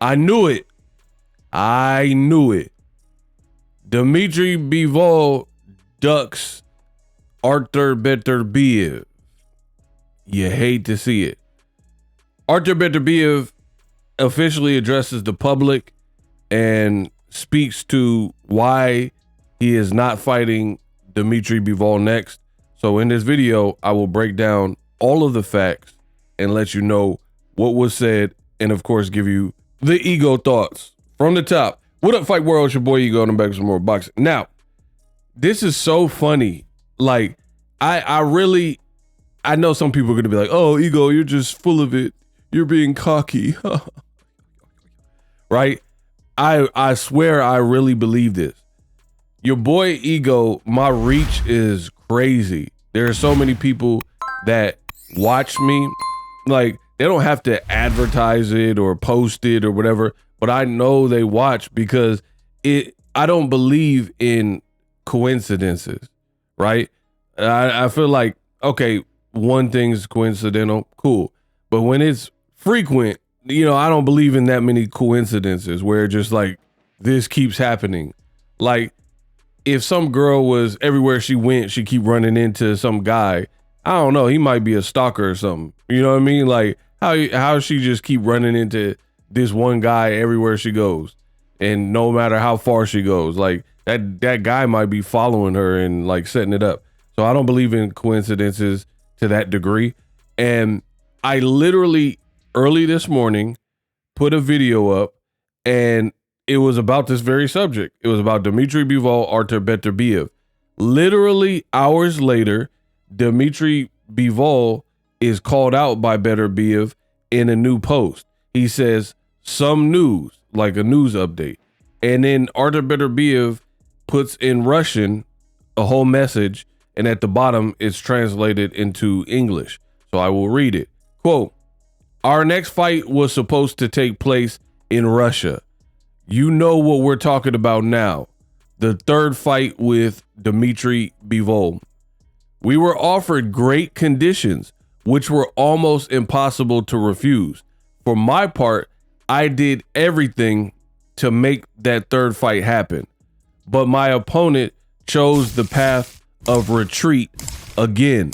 I knew it. I knew it. Dmitry Bivol ducks Arutr Beterbiev. You hate to see it. Arutr Beterbiev officially addresses the public and speaks to why he is not fighting Dmitry Bivol next. So in this video, I will break down all of the facts and let you know what was said, and of course give you the ego thoughts from the top. What up, Fight World? It's your boy Ego, and I'm back with some more boxing. Now, this is so funny. Like, I know some people are gonna be like, oh, Ego, you're just full of it. You're being cocky. Right? I swear I really believe this. Your boy Ego, my reach is crazy. There are so many people that watch me. Like, they don't have to advertise it or post it or whatever, but I know they watch because I don't believe in coincidences, right? I feel like, okay, one thing's coincidental, cool. But when it's frequent, you know, I don't believe in that many coincidences where just like this keeps happening. Like, if some girl was everywhere she went, she keep running into some guy, I don't know, he might be a stalker or something. You know what I mean? Like, how she just keep running into this one guy everywhere she goes, and no matter how far she goes, like that guy might be following her and like setting it up. So I don't believe in coincidences to that degree. And I literally early this morning put a video up, and it was about this very subject. It was about Dmitry Bivol, Arutr Beterbiev. Literally hours later, Dmitry Bivol is called out by Beterbiev in a new post. He says some news, like a news update. And then Arutr Beterbiev puts in Russian a whole message, and at the bottom it's translated into English. So I will read it. Quote, "Our next fight was supposed to take place in Russia. You know what we're talking about now. The third fight with Dmitry Bivol. We were offered great conditions, which were almost impossible to refuse. For my part, I did everything to make that third fight happen. But my opponent chose the path of retreat again.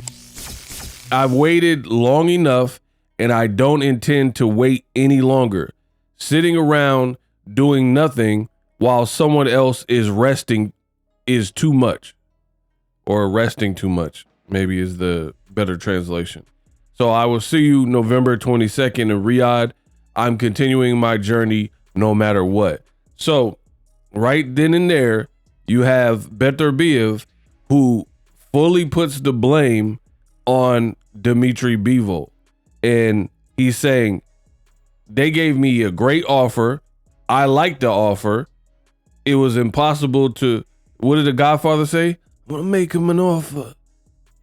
I've waited long enough, and I don't intend to wait any longer. Sitting around doing nothing while someone else is resting is too much." Or resting too much, maybe is the better translation. "So I will see you November 22nd in Riyadh. I'm continuing my journey no matter what." So right then and there, you have Beterbiev, who fully puts the blame on Dmitry Bivol. And he's saying, they gave me a great offer. I liked the offer. It was impossible to, what did the Godfather say? "I'm gonna make him an offer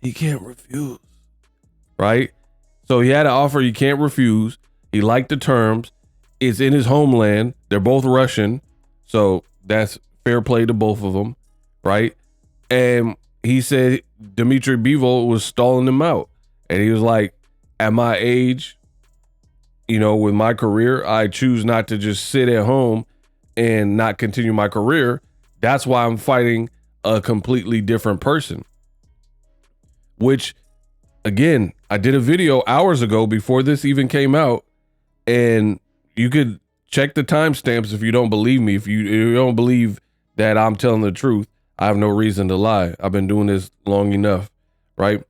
he can't refuse." Right? So he had an offer he can't refuse. He liked the terms. It's in his homeland. They're both Russian. So that's fair play to both of them. Right? And he said Dmitry Bivol was stalling him out. And he was like, at my age, you know, with my career, I choose not to just sit at home and not continue my career. That's why I'm fighting a completely different person. Which, again, I did a video hours ago before this even came out, and you could check the timestamps if you don't believe me. If you don't believe that I'm telling the truth, I have no reason to lie. I've been doing this long enough, right?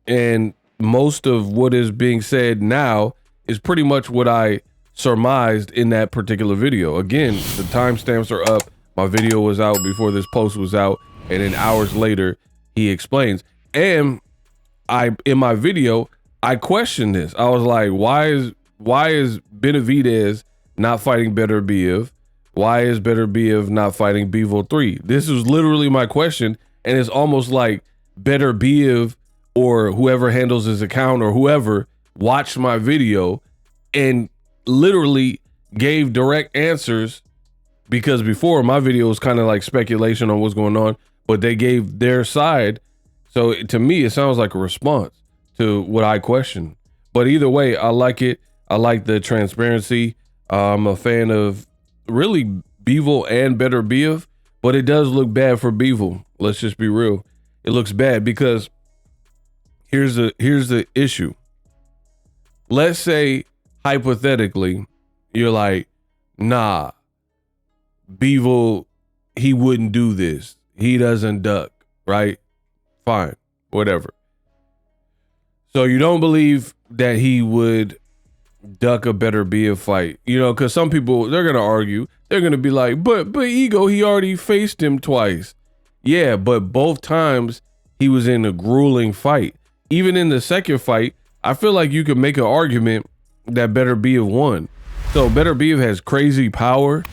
And most of what is being said now is pretty much what I surmised in that particular video. Again, the timestamps are up. My video was out before this post was out, and then hours later, he explains. And in my video, I questioned this. I was like, why is Benavidez not fighting Beterbiev? Why is Beterbiev not fighting Bivol 3? This is literally my question, and it's almost like Beterbiev or whoever handles his account or whoever watched my video and literally gave direct answers, because before my video was kind of like speculation on what's going on, but they gave their side. So to me, it sounds like a response to what I questioned. But either way, I like it. I like the transparency. I'm a fan of really Bivol and Beterbiev, but it does look bad for Bivol. Let's just be real. It looks bad because here's the issue. Let's say hypothetically, you're like, nah, Bivol, he wouldn't do this. He doesn't duck, right? Fine, whatever. So you don't believe that he would duck a Beterbiev fight, you know, because some people, they're gonna argue, they're gonna be like, but Ego, he already faced him twice. Yeah, but both times he was in a grueling fight. Even in the second fight, I feel like you could make an argument that Beterbiev won. So Beterbiev has crazy power,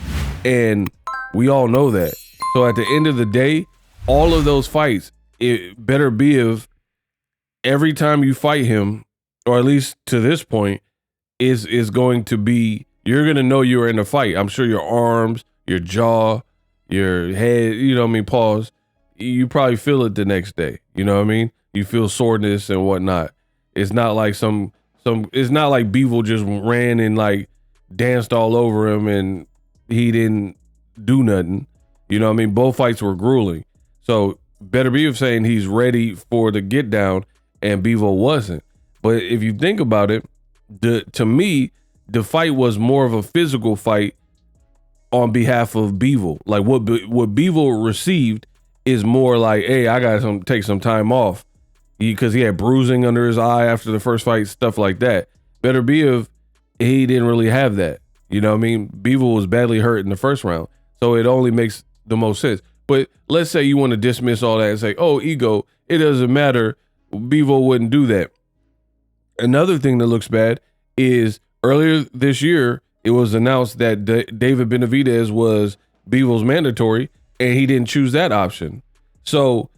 and we all know that. So at the end of the day, all of those fights, Beterbiev, every time you fight him, or at least to this point, is going to be, you're gonna know you're in a fight. I'm sure your arms, your jaw, your head, you know what I mean, pause. You probably feel it the next day. You know what I mean? You feel soreness and whatnot. It's not like it's not like Bivol just ran and like danced all over him and he didn't do nothing. You know what I mean? Both fights were grueling. So Beterbiev saying he's ready for the get down and Bivol wasn't. But if you think about it, to me, the fight was more of a physical fight on behalf of Bivol. Like what Bivol received is more like, hey, I gotta take some time off because he had bruising under his eye after the first fight, stuff like that. Beterbiev, he didn't really have that. You know what I mean? Bivol was badly hurt in the first round, so it only makes the most sense. But let's say you want to dismiss all that and say, oh, Ego, it doesn't matter. Bivol wouldn't do that. Another thing that looks bad is earlier this year, it was announced that David Benavidez was Bivol's mandatory, and he didn't choose that option. So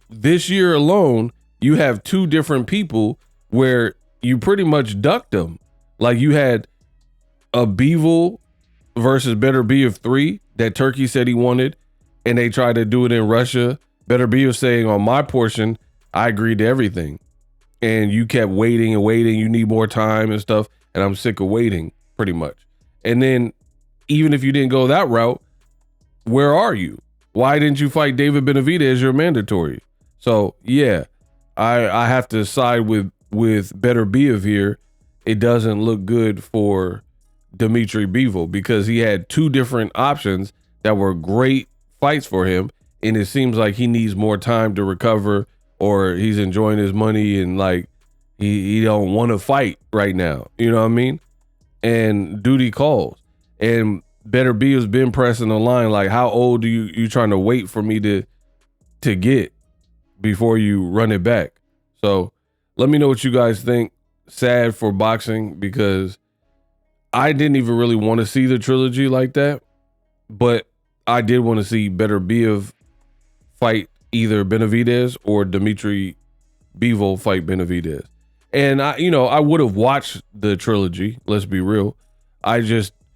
this year alone, you have two different people where you pretty much ducked them. Like you had a Bivol versus Beterbiev 3 that Turkey said he wanted, and they tried to do it in Russia. Beterbiev saying on my portion, I agreed to everything. And you kept waiting and waiting. You need more time and stuff. And I'm sick of waiting, pretty much. And then even if you didn't go that route, where are you? Why didn't you fight David Benavidez as your mandatory? So yeah, I have to side with Beterbiev here. It doesn't look good for Dmitry Bivol because he had two different options that were great fights for him. And it seems like he needs more time to recover, or he's enjoying his money and like he don't want to fight right now. You know what I mean? And duty calls. And Beterbiev's been pressing the line like, how old do you trying to wait for me to get before you run it back? So let me know what you guys think. Sad for boxing because I didn't even really want to see the trilogy like that, but I did want to see Beterbiev fight either Benavidez or Dmitry Bivol fight Benavidez. And I would have watched the trilogy. Let's be real. I didn't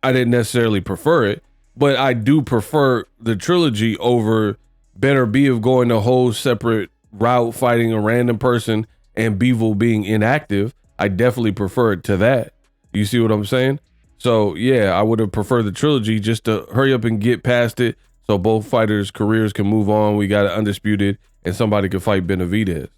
necessarily prefer it, but I do prefer the trilogy over Beterbiev going a whole separate route, fighting a random person and Bivol being inactive. I definitely prefer it to that. You see what I'm saying? So yeah, I would have preferred the trilogy just to hurry up and get past it so both fighters' careers can move on. We got it undisputed and somebody could fight Benavidez.